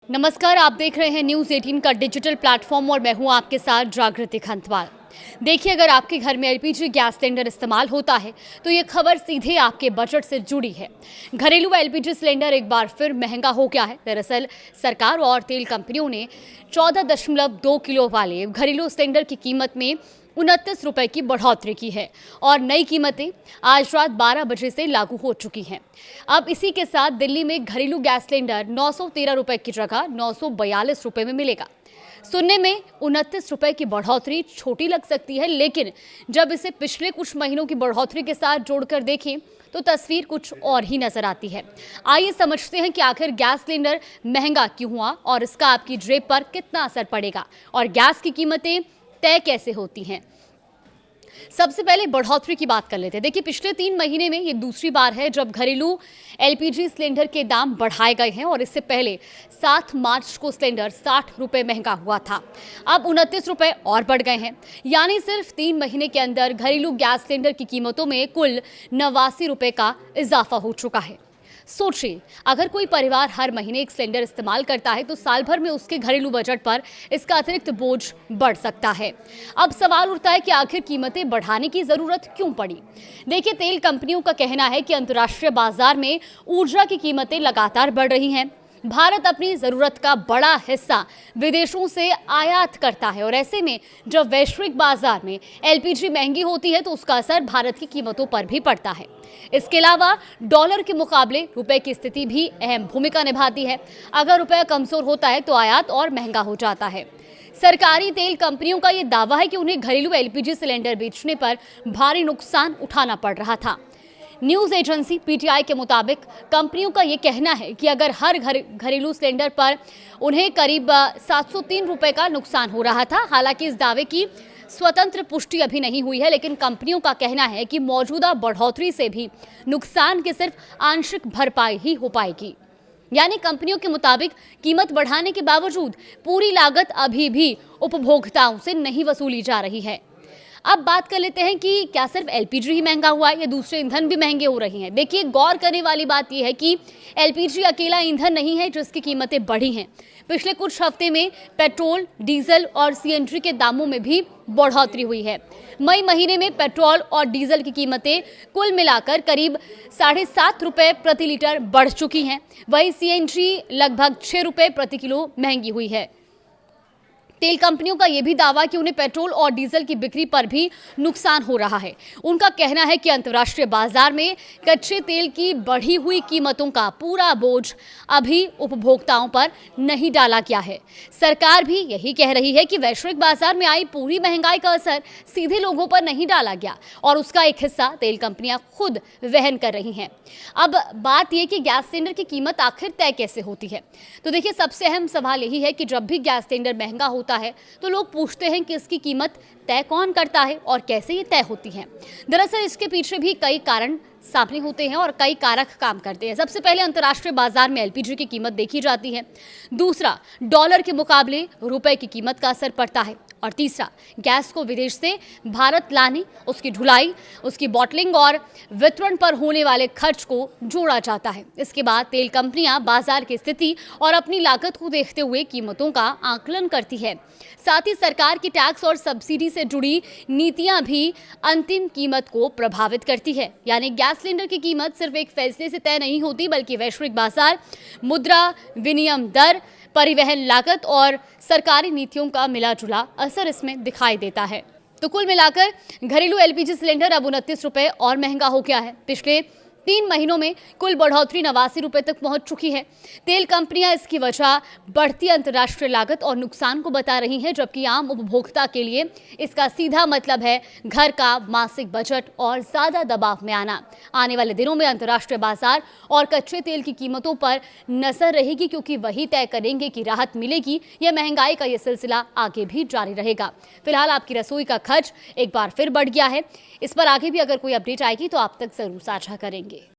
नमस्कार, आप देख रहे हैं न्यूज़ 18 का डिजिटल प्लेटफॉर्म और मैं हूं आपके साथ जागृति खंतवाल। देखिए, अगर आपके घर में एलपीजी गैस सिलेंडर इस्तेमाल होता है तो ये खबर सीधे आपके बजट से जुड़ी है। घरेलू एलपीजी सिलेंडर एक बार फिर महंगा हो गया है। दरअसल सरकार और तेल कंपनियों ने 14.2 किलो वाले घरेलू सिलेंडर की कीमत में 29 रुपए की बढ़ोतरी की है और नई कीमतें आज रात 12 बजे से लागू हो चुकी हैं। अब इसी के साथ दिल्ली में घरेलू गैस सिलेंडर 913 रुपए की जगह 942 रुपए में मिलेगा। सुनने में 29 रुपए की बढ़ोतरी छोटी लग सकती है, लेकिन जब इसे पिछले कुछ महीनों की बढ़ोतरी के साथ जोड़कर देखें तो तस्वीर कुछ और ही नजर आती है। आइए समझते हैं कि आखिर गैस सिलेंडर महंगा क्यों हुआ और इसका आपकी जेब पर कितना असर पड़ेगा और गैस की कीमतें तय कैसे होती हैं। सबसे पहले बढ़ोतरी की बात कर लेते हैं। देखिए, पिछले 3 महीने में ये दूसरी बार है जब घरेलू एलपीजी सिलेंडर के दाम बढ़ाए गए हैं और इससे पहले 7 मार्च को सिलेंडर 60 रुपए महंगा हुआ था। अब 29 रुपए और बढ़ गए हैं, यानी सिर्फ 3 महीने के अंदर घरेलू गैस सिलेंडर की कीमतों में कुल 89 रुपए का इजाफा हो चुका है। सोचिए, अगर कोई परिवार हर महीने एक सिलेंडर इस्तेमाल करता है तो साल भर में उसके घरेलू बजट पर इसका अतिरिक्त बोझ बढ़ सकता है। अब सवाल उठता है कि आखिर कीमतें बढ़ाने की जरूरत क्यों पड़ी। देखिए, तेल कंपनियों का कहना है कि अंतर्राष्ट्रीय बाजार में ऊर्जा की कीमतें लगातार बढ़ रही हैं। भारत अपनी ज़रूरत का बड़ा हिस्सा विदेशों से आयात करता है और ऐसे में जब वैश्विक बाजार में एलपीजी महंगी होती है तो उसका असर भारत की कीमतों पर भी पड़ता है। इसके अलावा डॉलर के मुकाबले रुपए की स्थिति भी अहम भूमिका निभाती है। अगर रुपया कमजोर होता है तो आयात और महंगा हो जाता है। सरकारी तेल कंपनियों का ये दावा है कि उन्हें घरेलू एलपीजी सिलेंडर बेचने पर भारी नुकसान उठाना पड़ रहा था। न्यूज़ एजेंसी पीटीआई के मुताबिक कंपनियों का ये कहना है कि अगर हर घरेलू सिलेंडर पर उन्हें करीब 703 रुपए का नुकसान हो रहा था। हालांकि इस दावे की स्वतंत्र पुष्टि अभी नहीं हुई है, लेकिन कंपनियों का कहना है कि मौजूदा बढ़ोतरी से भी नुकसान की सिर्फ आंशिक भरपाई ही हो पाएगी। यानी कंपनियों के मुताबिक कीमत बढ़ाने के बावजूद पूरी लागत अभी भी उपभोक्ताओं से नहीं वसूली जा रही है। अब बात कर लेते हैं कि क्या सिर्फ एलपीजी ही महंगा हुआ है या दूसरे ईंधन भी महंगे हो रहे हैं। देखिए, गौर करने वाली बात यह है कि एलपीजी अकेला ईंधन नहीं है जिसकी कीमतें बढ़ी हैं। पिछले कुछ हफ्ते में पेट्रोल, डीजल और सीएनजी के दामों में भी बढ़ोतरी हुई है। मई महीने में पेट्रोल और डीजल की कीमतें कुल मिलाकर करीब 7.5 रुपए प्रति लीटर बढ़ चुकी हैं। वहीं सीएनजी लगभग 6 रुपए प्रति किलो महंगी हुई है। तेल कंपनियों का यह भी दावा कि उन्हें पेट्रोल और डीजल की बिक्री पर भी नुकसान हो रहा है। उनका कहना है कि अंतर्राष्ट्रीय बाजार में कच्चे तेल की बढ़ी हुई कीमतों का पूरा बोझ अभी उपभोक्ताओं पर नहीं डाला गया है। सरकार भी यही कह रही है कि वैश्विक बाजार में आई पूरी महंगाई का असर सीधे लोगों पर नहीं डाला गया और उसका एक हिस्सा तेल कंपनियां खुद वहन कर रही हैं। अब बात यह कि गैस सिलेंडर की कीमत आखिर तय कैसे होती है। तो देखिए, सबसे अहम सवाल यही है कि जब भी गैस सिलेंडर महंगा होता है तो लोग पूछते हैं कि इसकी कीमत तय कौन करता है और कैसे ये तय होती है। दरअसल इसके पीछे भी कई कारण सामने होते हैं और कई कारक काम करते हैं। सबसे पहले अंतर्राष्ट्रीय बाजार में एलपीजी की कीमत देखी जाती है। दूसरा, डॉलर के मुकाबले रुपए की कीमत का असर पड़ता है और तीसरा, गैस को विदेश से भारत लाने, उसकी ढुलाई, उसकी बॉटलिंग और वितरण पर होने वाले खर्च को जोड़ा जाता है। इसके बाद तेल कंपनियां बाजार की स्थिति और अपनी लागत को देखते हुए कीमतों का आकलन करती है। साथ ही सरकार की टैक्स और सब्सिडी से जुड़ी नीतियां भी अंतिम कीमत को प्रभावित करती है। यानी गैस सिलेंडर की कीमत सिर्फ एक फैसले से तय नहीं होती, बल्कि वैश्विक बाजार, मुद्रा विनिमय दर, परिवहन लागत और सरकारी नीतियों का मिला जुला असर इसमें दिखाई देता है। तो कुल मिलाकर घरेलू एलपीजी सिलेंडर अब 29 रुपए और महंगा हो गया है। पिछले 3 महीनों में कुल बढ़ोतरी 89 रुपए तक पहुंच चुकी है। तेल कंपनियां इसकी वजह बढ़ती अंतर्राष्ट्रीय लागत और नुकसान को बता रही हैं, जबकि आम उपभोक्ता के लिए इसका सीधा मतलब है घर का मासिक बजट और ज़्यादा दबाव में आना। आने वाले दिनों में अंतर्राष्ट्रीय बाजार और कच्चे तेल की कीमतों पर नजर रहेगी, क्योंकि वही तय करेंगे कि राहत मिलेगी या महंगाई का ये सिलसिला आगे भी जारी रहेगा। फिलहाल आपकी रसोई का खर्च एक बार फिर बढ़ गया है। इस पर आगे भी अगर कोई अपडेट आएगी तो आप तक जरूर साझा करेंगे।